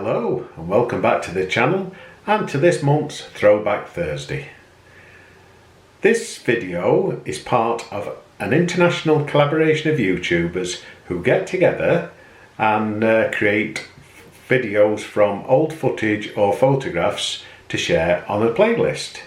Hello and welcome back to the channel and to this month's Throwback Thursday. This video is part of an international collaboration of YouTubers who get together and create videos from old footage or photographs to share on a playlist.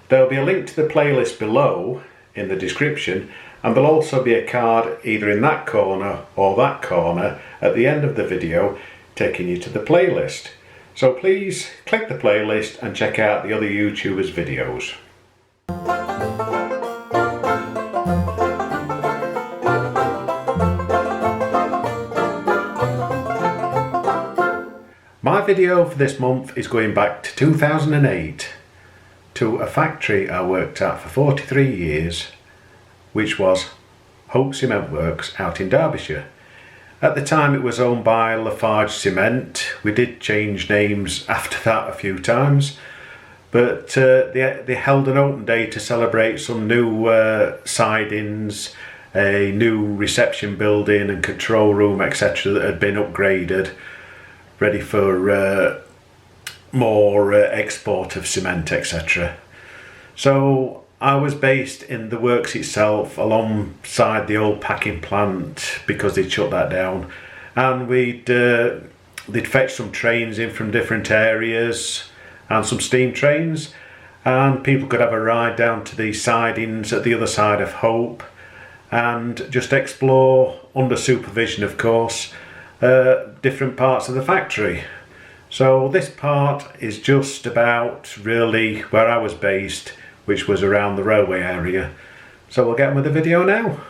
There'll be a link to the playlist below in the description, and there'll also be a card either in that corner or that corner at the end of the video taking you to the playlist. So please click the playlist and check out the other YouTubers' videos. My video for this month is going back to 2008 to a factory I worked at for 43 years, which was Hope Cement Works out in Derbyshire. At the time it was owned by Lafarge Cement. We did change names after that a few times, but they held an open day to celebrate some new sidings, a new reception building and control room, etc. that had been upgraded, ready for more export of cement, etc. So I was based in the works itself alongside the old packing plant because they'd shut that down, and they'd fetch some trains in from different areas and some steam trains, and people could have a ride down to the sidings at the other side of Hope and just explore, under supervision of course, different parts of the factory. So this part is just about really where I was based, which was around the railway area. So we'll get on with the video now.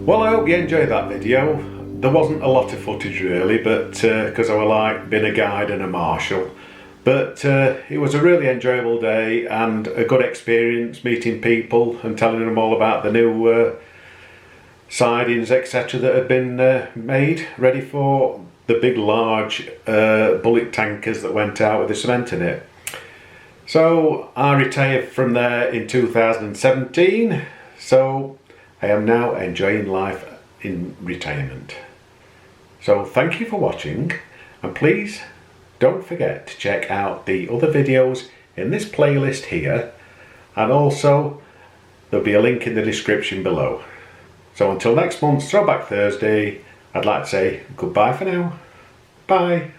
Well, I hope you enjoyed that video. There wasn't a lot of footage really, but because I were like being a guide and a marshal. But it was a really enjoyable day and a good experience meeting people and telling them all about the new sidings, etc. that had been made ready for the big large bullet tankers that went out with the cement in it. So I retired from there in 2017, so I am now enjoying life in retirement. So thank you for watching, and please don't forget to check out the other videos in this playlist here, and also there'll be a link in the description below. So until next month's Throwback Thursday, I'd like to say goodbye for now. Bye.